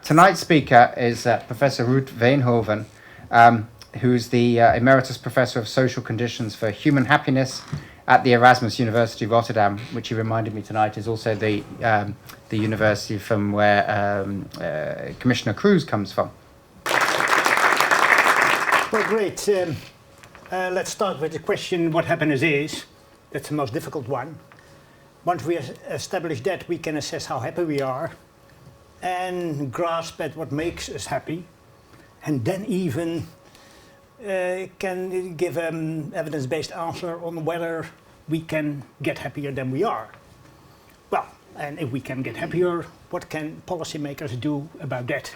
Tonight's speaker is Professor Ruut Veenhoven, who's the Emeritus Professor of Social Conditions for Human Happiness at the Erasmus University Rotterdam, which he reminded me tonight is also the university from where Commissioner Cruz comes from. Well, great. Let's start with the question what happiness is. That's the most difficult one. Once we establish that, we can assess how happy we are and grasp at what makes us happy, and then even can give an evidence-based answer on whether we can get happier than we are. Well, and if we can get happier, what can policymakers do about that?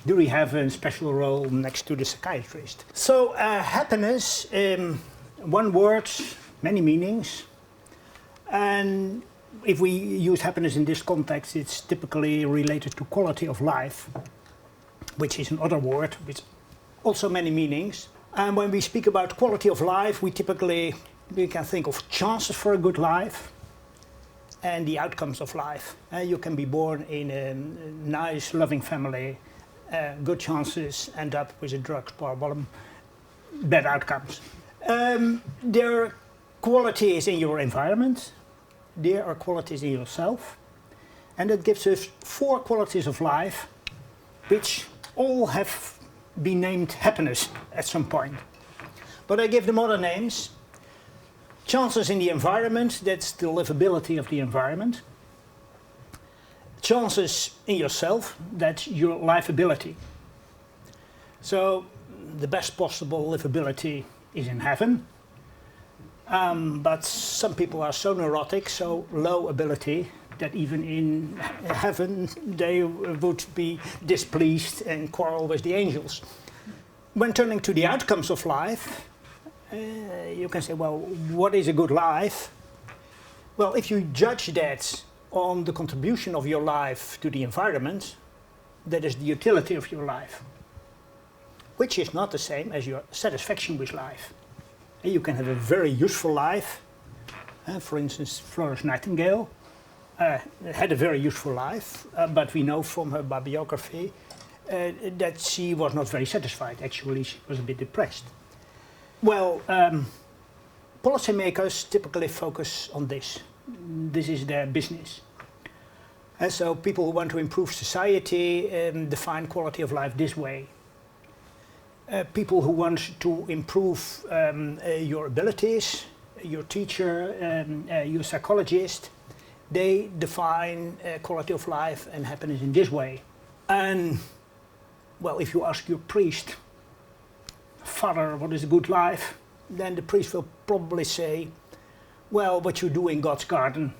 Do we have a special role next to the psychiatrist? So happiness, one word, many meanings. And if we use happiness in this context, it's typically related to quality of life, which is another word with also many meanings. And when we speak about quality of life, we can think of chances for a good life and the outcomes of life. You can be born in a nice, loving family, good chances, end up with a drugs problem, bad outcomes. There are qualities in your environment. There are qualities in yourself, and that gives us 4 qualities of life, which all have been named happiness at some point. But I give them other names. Chances in the environment, that's the livability of the environment. Chances in yourself, that's your lifeability. So the best possible livability is in heaven. But some people are so neurotic, so low ability, that even in heaven they would be displeased and quarrel with the angels. When turning to the outcomes of life, you can say, well, what is a good life? Well, if you judge that on the contribution of your life to the environment, that is the utility of your life, which is not the same as your satisfaction with life. You can have a very useful life. For instance, Florence Nightingale had a very useful life, but we know from her biography that she was not very satisfied. Actually, she was a bit depressed. Well, policymakers typically focus on this. This is their business. And so people who want to improve society define quality of life this way. People who want to improve your abilities, your teacher, your psychologist, they define quality of life and happiness in this way. And, well, if you ask your priest, Father, what is a good life? Then the priest will probably say, well, what you do in God's garden.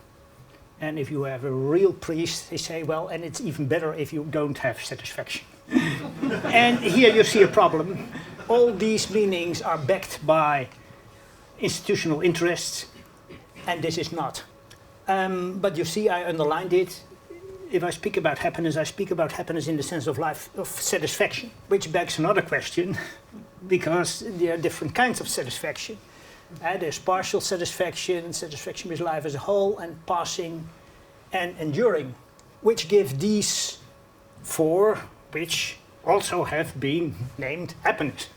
And if you have a real priest, they say, well, and it's even better if you don't have satisfaction. And here you see a problem. All these meanings are backed by institutional interests, and this is not. But you see, I underlined it. If I speak about happiness, I speak about happiness in the sense of life of satisfaction, which begs another question, because there are different kinds of satisfaction. There's partial satisfaction, satisfaction with life as a whole, and passing and enduring, which give these 4, which also have been named happiness.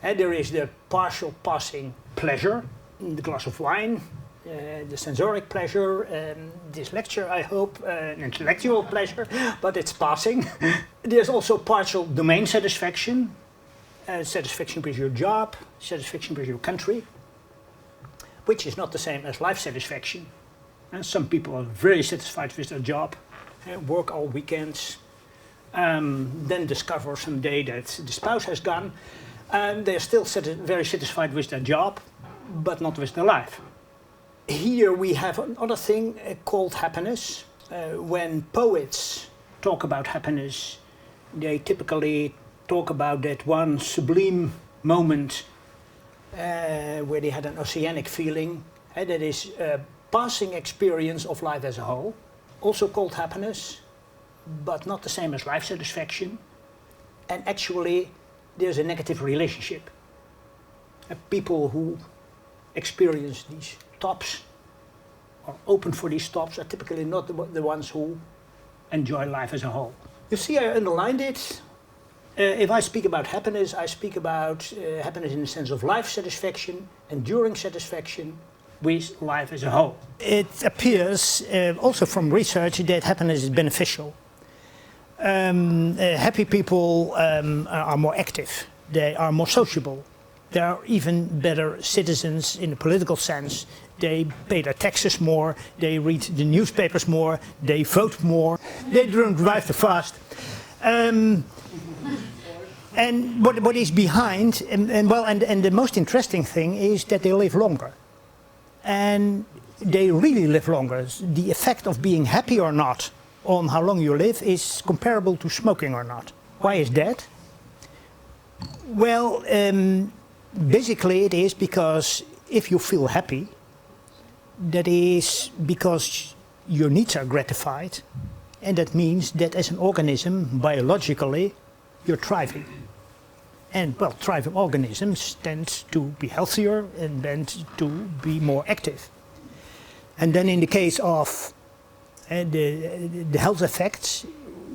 And there is the partial passing pleasure, the glass of wine, the sensoric pleasure, this lecture, I hope, an intellectual pleasure, but it's passing. There's also partial domain satisfaction, satisfaction with your job, satisfaction with your country, which is not the same as life satisfaction. And some people are very satisfied with their job, work all weekends, then discover someday that the spouse has gone, and they're still very satisfied with their job, but not with their life. Here we have another thing called happiness. When poets talk about happiness, they typically talk about that one sublime moment where they had an oceanic feeling, and that is a passing experience of life as a whole, also called happiness, but not the same as life satisfaction. And actually, there's a negative relationship. People who experience these tops or open for these tops are typically not the ones who enjoy life as a whole. You see, I underlined it. If I speak about happiness, I speak about happiness in the sense of life satisfaction, enduring satisfaction with life as a whole. It appears also from research that happiness is beneficial. Happy people are more active, they are more sociable, they are even better citizens in the political sense. They pay their taxes more, they read the newspapers more, they vote more, they don't drive too fast. And what is behind, and the most interesting thing is that they live longer. And they really live longer. The effect of being happy or not on how long you live is comparable to smoking or not. Why is that? Well, basically it is because if you feel happy, that is because your needs are gratified, and that means that as an organism, biologically, you're thriving. And well, thriving organisms tend to be healthier and tend to be more active. And then in the case of the health effects,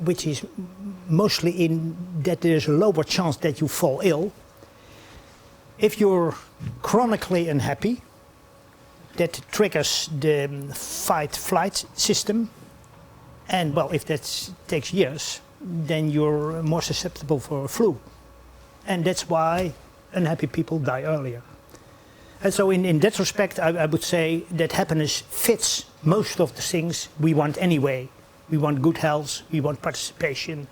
which is mostly in that there's a lower chance that you fall ill, if you're chronically unhappy, that triggers the fight-flight system. And well, if that takes years, then you're more susceptible for a flu. And that's why unhappy people die earlier. And so in that respect, I would say that happiness fits most of the things we want anyway. We want good health, we want participation.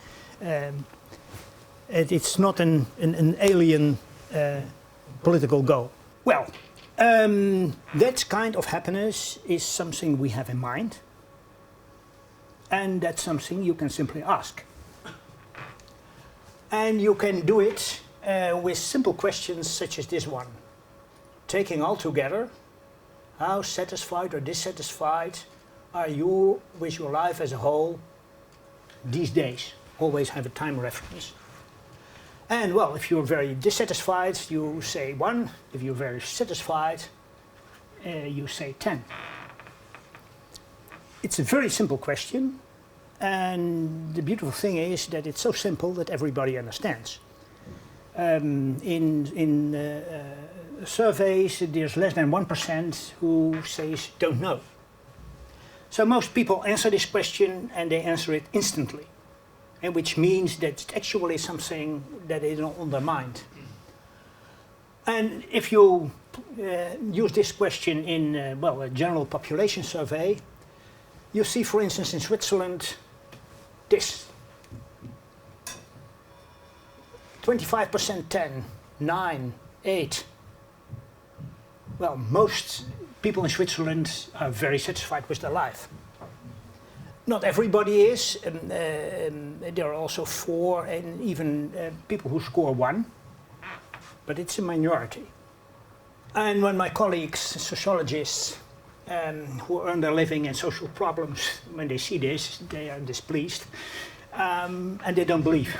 It's not an alien political goal. Well, that kind of happiness is something we have in mind. And that's something you can simply ask. And you can do it with simple questions such as this one. Taking all together, how satisfied or dissatisfied are you with your life as a whole these days? Always have a time reference. And well, if you're very dissatisfied, you say 1. If you're very satisfied, you say 10. It's a very simple question. And the beautiful thing is that it's so simple that everybody understands. In surveys, there's less than 1% who says don't know. So most people answer this question and they answer it instantly, and which means that it's actually something that is on their mind. And if you use this question in a general population survey, you see, for instance, in Switzerland, this 25% 10, 9, 8. Well, most people in Switzerland are very satisfied with their life. Not everybody is. There are also 4 and even people who score 1, but it's a minority. And when my colleagues, sociologists, who earn their living in social problems, when they see this, they are displeased, and they don't believe.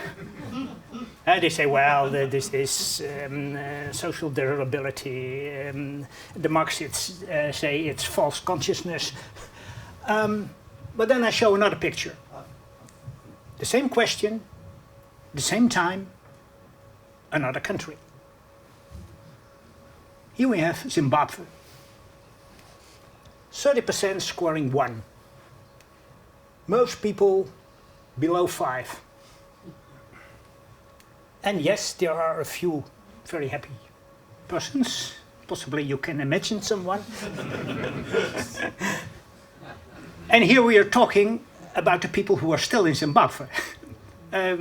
They say, well, this is social durability. The Marxists say it's false consciousness. But then I show another picture. The same question, the same time, another country. Here we have Zimbabwe. 30% scoring 1. Most people below 5. And yes, there are a few very happy persons. Possibly you can imagine someone. And here we are talking about the people who are still in Zimbabwe.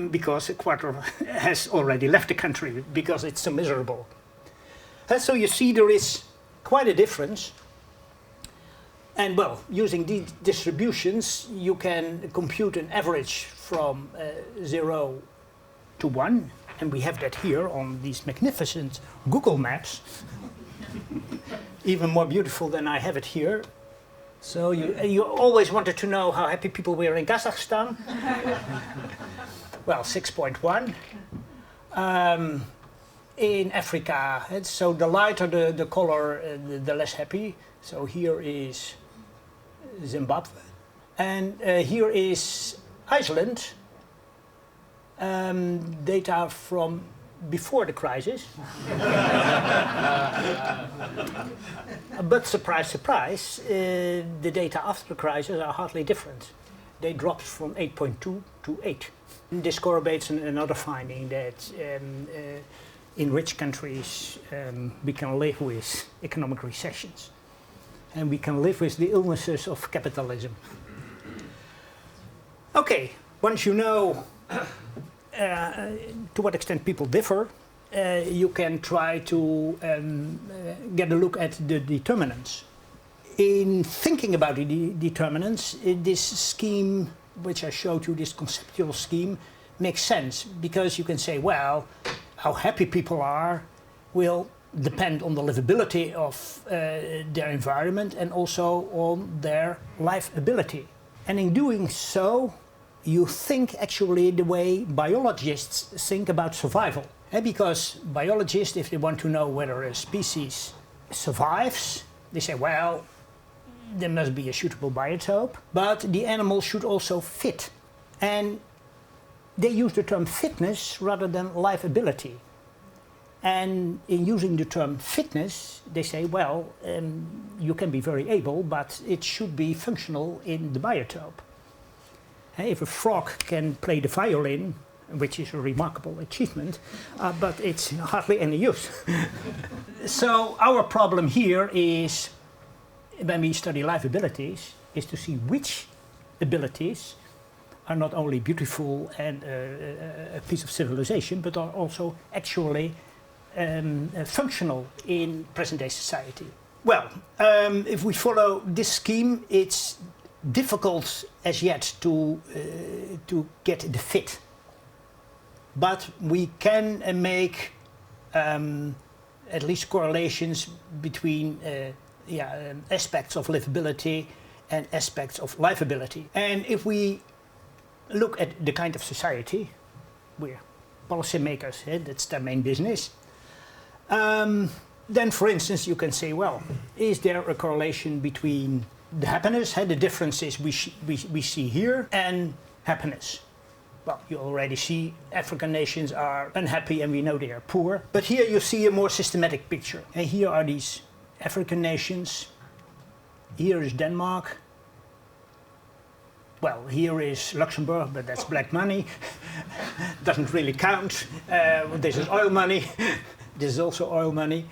Because a quarter has already left the country because it's so miserable. And so you see there is quite a difference. And well, using these distributions, you can compute an average from 0 to 1. And we have that here on these magnificent Google Maps. Even more beautiful than I have it here. So you always wanted to know how happy people were in Kazakhstan. Well, 6.1. In Africa, so the lighter the color, the less happy. So here is Zimbabwe. And here is Iceland, data from before the crisis. But surprise, surprise, the data after the crisis are hardly different. They dropped from 8.2 to 8. This corroborates another finding that in rich countries we can live with economic recessions. And we can live with the illnesses of capitalism. Okay, once you know to what extent people differ, you can try to get a look at the determinants. In thinking about the determinants, this scheme, which I showed you, this conceptual scheme, makes sense because you can say, well, how happy people are will depend on the livability of their environment and also on their life ability. And in doing so, you think actually the way biologists think about survival. Because biologists, if they want to know whether a species survives, they say, well, there must be a suitable biotope, but the animal should also fit. And they use the term fitness rather than life ability. And in using the term fitness, they say, well, you can be very able, but it should be functional in the biotope. If a frog can play the violin, which is a remarkable achievement, but it's hardly any use. So our problem here is, when we study life abilities, is to see which abilities are not only beautiful and a piece of civilization, but are also actually functional in present-day society. Well, if we follow this scheme, it's difficult as yet to get the fit. But we can make at least correlations between aspects of livability and aspects of lifeability. And if we look at the kind of society where policymakers, that's their main business, then for instance you can say, well, is there a correlation between the happiness, the differences we see here, and happiness? Well, you already see African nations are unhappy and we know they are poor. But here you see a more systematic picture. And here are these African nations. Here is Denmark. Well, here is Luxembourg, but that's black money. Doesn't really count. This is oil money. This is also oil money.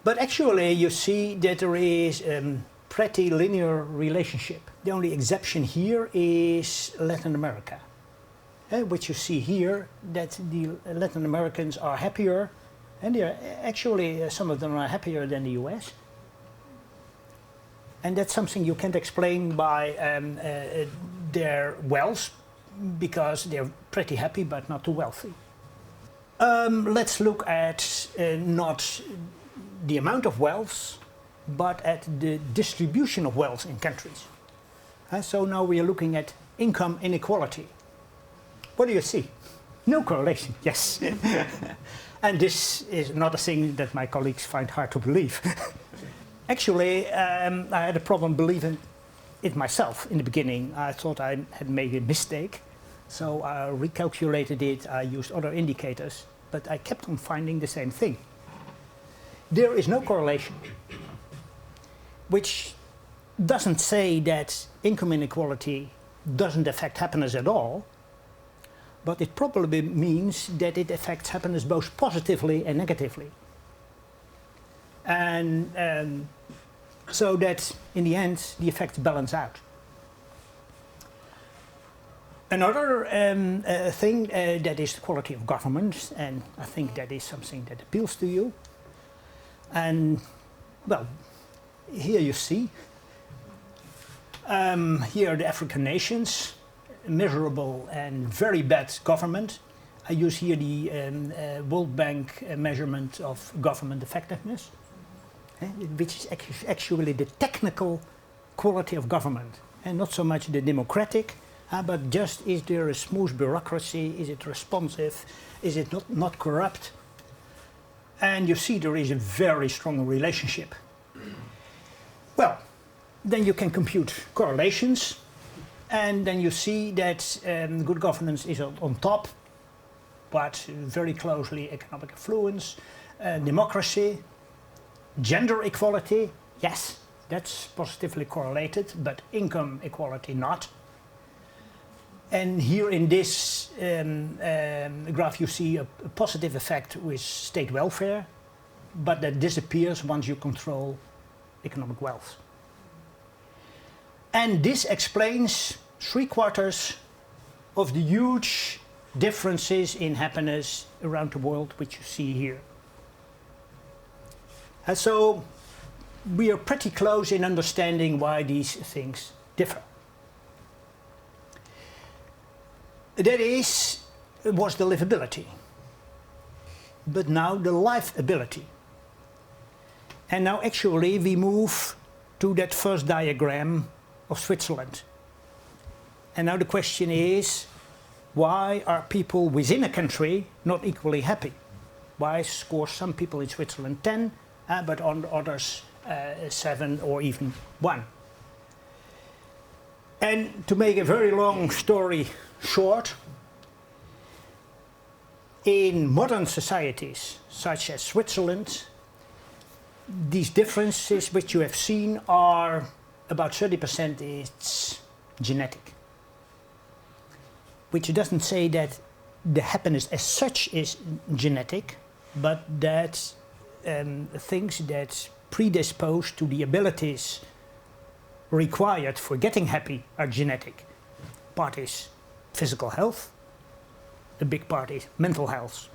But actually you see that there is pretty linear relationship. The only exception here is Latin America. Which you see here, that the Latin Americans are happier, and they are actually, some of them are happier than the US. And that's something you can't explain by their wealth, because they're pretty happy but not too wealthy. Let's look at not the amount of wealth, but at the distribution of wealth in countries. So now we are looking at income inequality. What do you see? No correlation, yes. And this is not a thing that my colleagues find hard to believe. Actually, I had a problem believing it myself in the beginning. I thought I had made a mistake, so I recalculated it, I used other indicators, but I kept on finding the same thing. There is no correlation, which doesn't say that income inequality doesn't affect happiness at all, but it probably means that it affects happiness both positively and negatively. And so that in the end the effects balance out. Another thing that is the quality of government, and I think that is something that appeals to you. And well, here you see, here are the African nations, miserable and very bad government. I use here the World Bank measurement of government effectiveness, which is actually the technical quality of government, and not so much the democratic, but just is there a smooth bureaucracy, is it responsive, is it not corrupt? And you see there is a very strong relationship. Well, then you can compute correlations. And then you see that good governance is on top, but very closely economic affluence, democracy, gender equality, yes, that's positively correlated, but income equality not. And here in this graph you see a positive effect with state welfare, but that disappears once you control economic wealth. And this explains 3/4 of the huge differences in happiness around the world, which you see here. And so we are pretty close in understanding why these things differ. That was the livability, but now the lifeability. And now actually we move to that first diagram of Switzerland. And now the question is, why are people within a country not equally happy? Why score some people in Switzerland 10, but on others 7 or even 1? And to make a very long story short, in modern societies such as Switzerland, these differences which you have seen are about 30% is genetic. Which doesn't say that the happiness as such is genetic, but that things that predispose to the abilities required for getting happy are genetic. Part is physical health, the big part is mental health.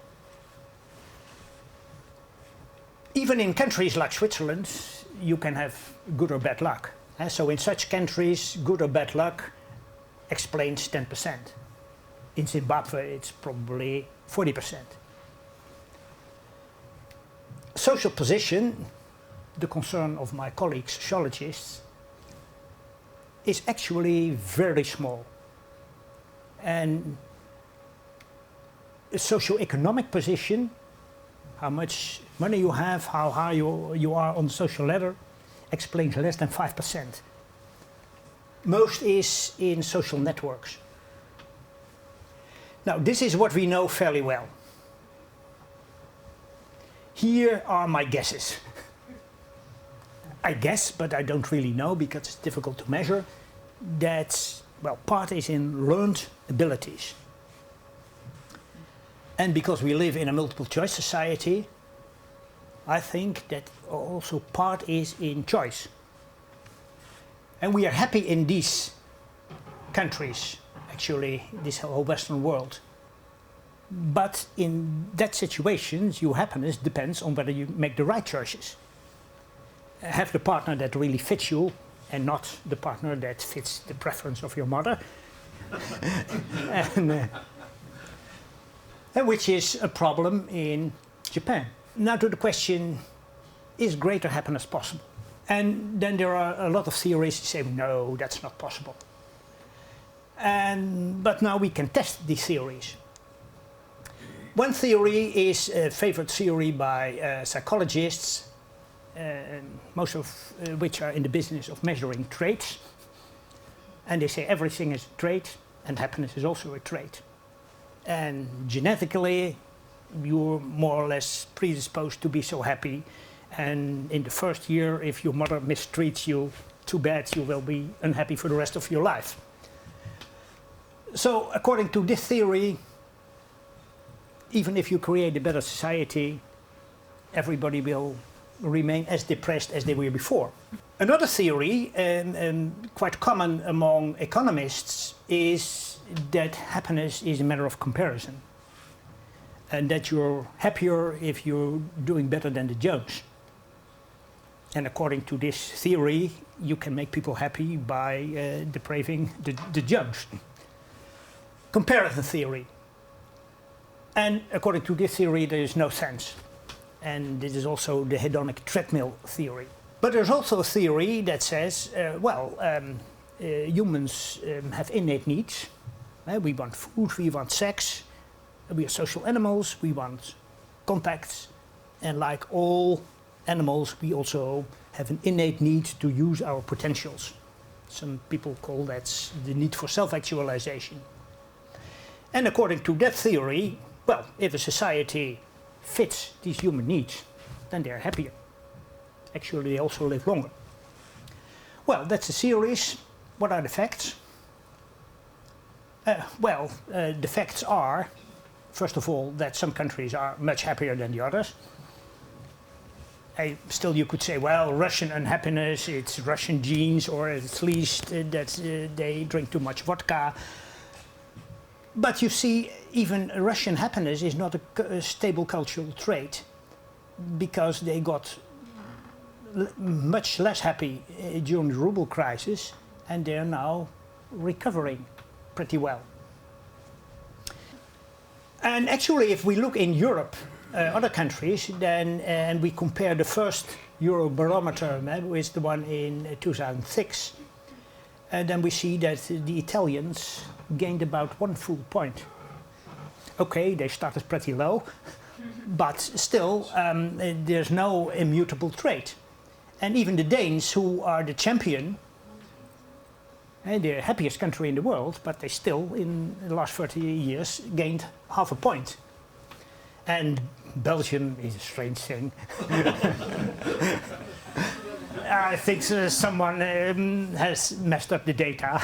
Even in countries like Switzerland, you can have good or bad luck. So in such countries, good or bad luck explains 10%. In Zimbabwe, it's probably 40%. Social position, the concern of my colleagues, sociologists, is actually very small. And a socio-economic position, how much money you have, how high you are on the social ladder, explains less than 5%. Most is in social networks. Now, this is what we know fairly well. Here are my guesses. I guess, but I don't really know because it's difficult to measure, that, well, part is in learned abilities. And because we live in a multiple choice society, I think that also part is in choice. And we are happy in these countries, actually, this whole Western world. But in that situation, your happiness depends on whether you make the right choices. Have the partner that really fits you and not the partner that fits the preference of your mother. and which is a problem in Japan. Now to the question, is greater happiness possible? And then there are a lot of theories that say, no, that's not possible. But now we can test these theories. One theory is a favorite theory by psychologists, most of which are in the business of measuring traits. And they say everything is a trait, and happiness is also a trait. And genetically, you're more or less predisposed to be so happy. And in the first year, if your mother mistreats you, too bad, you will be unhappy for the rest of your life. So according to this theory, even if you create a better society, everybody will remain as depressed as they were before. Another theory, quite common among economists, is that happiness is a matter of comparison. And that you're happier if you're doing better than the Jones. And according to this theory, you can make people happy by depraving the Jones. Comparison theory. And according to this theory, there is no sense. And this is also the hedonic treadmill theory. But there's also a theory that says, humans have innate needs. We want food, we want sex, we are social animals, we want contacts. And like all animals, we also have an innate need to use our potentials. Some people call that the need for self-actualization. And according to that theory, well, if a society fits these human needs, then they're happier. Actually, they also live longer. Well, that's a series. What are the facts? The facts are, first of all, that some countries are much happier than the others. Still, you could say, well, Russian unhappiness, it's Russian genes, or at least that they drink too much vodka. But you see, even Russian happiness is not a stable cultural trait, because they got much less happy during the ruble crisis, and they're now recovering pretty well. And actually, if we look in Europe, other countries, then, and we compare the first Eurobarometer with the one in 2006, then we see that the Italians gained about 1 full point. Okay, they started pretty low, but still there's no immutable trait. And even the Danes, who are the champion, the happiest country in the world, but they still, in the last 30 years, gained half a point. And Belgium is a strange thing. I think someone has messed up the data.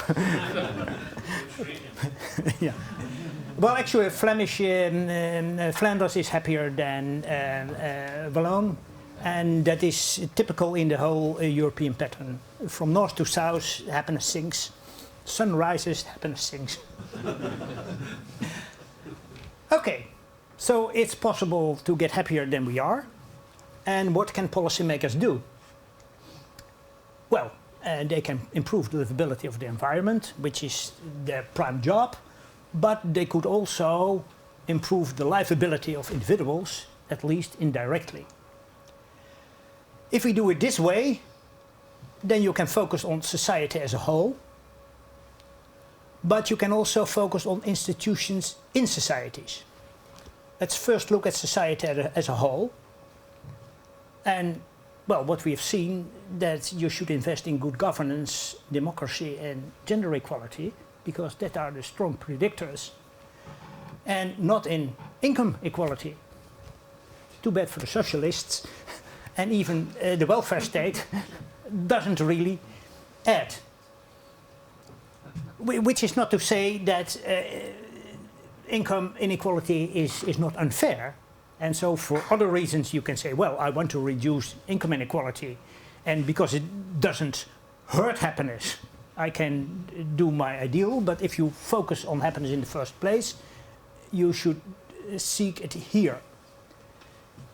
Yeah. Well, actually, Flemish Flanders is happier than Walloon, and that is typical in the whole European pattern. From north to south, happiness sinks. Sun rises, happiness sinks. Okay, so it's possible to get happier than we are. And what can policymakers do? Well, they can improve the livability of the environment, which is their prime job, but they could also improve the livability of individuals, at least indirectly. If we do it this way, then you can focus on society as a whole, but you can also focus on institutions in societies. Let's first look at society as a whole. And, well, what we have seen, that you should invest in good governance, democracy and gender equality, because that are the strong predictors, and not in income equality. Too bad for the socialists. And even the welfare state doesn't really add. Which is not to say that income inequality is not unfair. And so for other reasons you can say, well, I want to reduce income inequality, and because it doesn't hurt happiness, I can do my ideal. But if you focus on happiness in the first place, you should seek it here.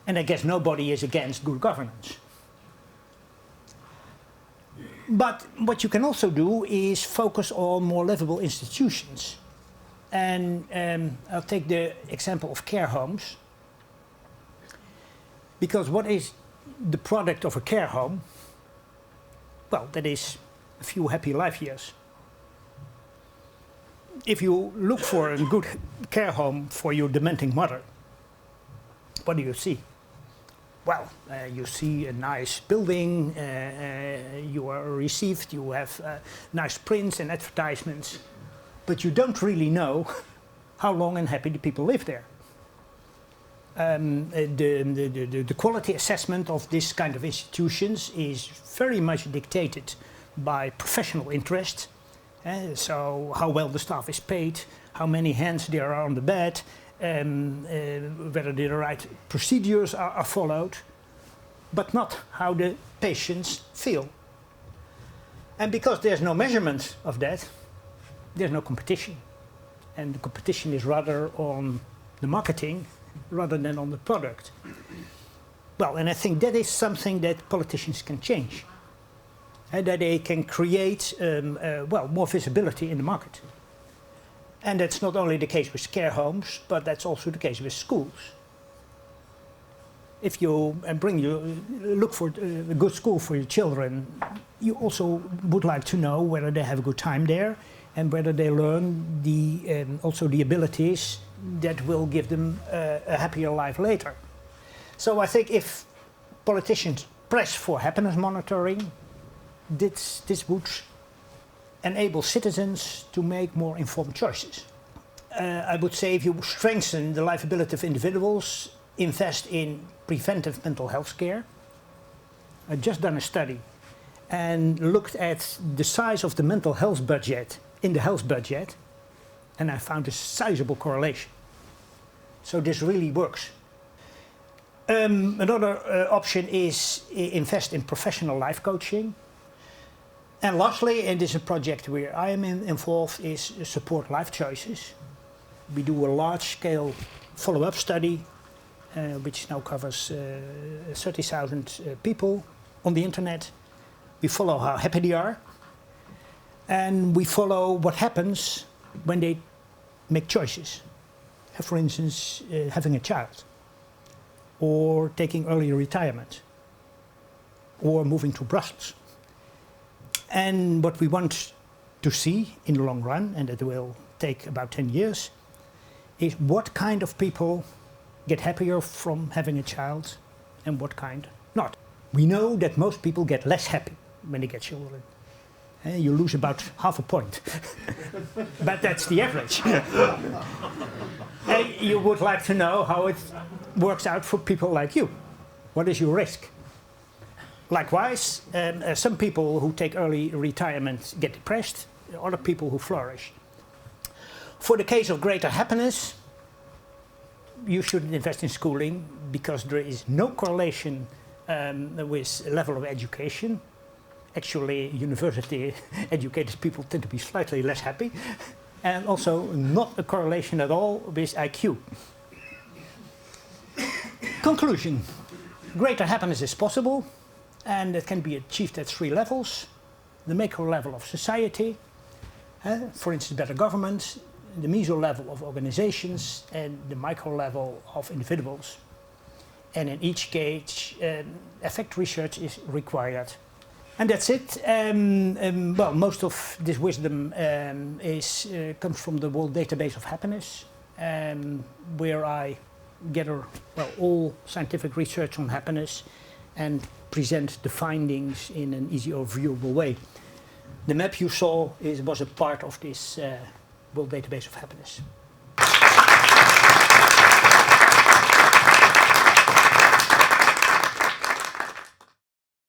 And I guess nobody is against good governance. But what you can also do is focus on more livable institutions. And I'll take the example of care homes. Because what is the product of a care home? Well, that is a few happy life years. If you look for a good care home for your dementing mother, what do you see? Well, you see a nice building, you are received, you have nice prints and advertisements, but you don't really know how long and happy the people live there. The quality assessment of this kind of institutions is very much dictated by professional interest. So how well the staff is paid, how many hands there are on the bed, whether the right procedures are followed, but not how the patients feel. And because there's no measurement of that, there's no competition. And the competition is rather on the marketing rather than on the product. Well, and I think that is something that politicians can change. And that they can create more visibility in the market. And that's not only the case with care homes, but that's also the case with schools. If you look for a good school for your children, you also would like to know whether they have a good time there and whether they learn also the abilities that will give them a happier life later. So I think if politicians press for happiness monitoring, this would enable citizens to make more informed choices. I would say if you strengthen the livability of individuals, invest in preventive mental health care. I've just done a study and looked at the size of the mental health budget in the health budget, and I found a sizable correlation. So this really works. Another option is invest in professional life coaching. And lastly, and this is a project where I am involved, is support life choices. We do a large-scale follow-up study, which now covers 30,000 people on the internet. We follow how happy they are, and we follow what happens when they make choices. For instance, having a child, or taking early retirement, or moving to Brussels. And what we want to see in the long run, and it will take about 10 years, is what kind of people get happier from having a child and what kind not. We know that most people get less happy when they get children. You lose about half a point. But that's the average. You would like to know how it works out for people like you. What is your risk? Likewise, some people who take early retirement get depressed, other people who flourish. For the case of greater happiness, you should invest in schooling because there is no correlation with level of education. Actually, university educated people tend to be slightly less happy, and also not a correlation at all with IQ. Conclusion: greater happiness is possible, and it can be achieved at 3 levels. The macro level of society, for instance, better government, the meso level of organizations, and the micro level of individuals. And in each case, effect research is required. And that's it. Well, most of this wisdom comes from the World Database of Happiness, where I gather all scientific research on happiness and present the findings in an easy overviewable way. The map you saw was a part of this World Database of Happiness.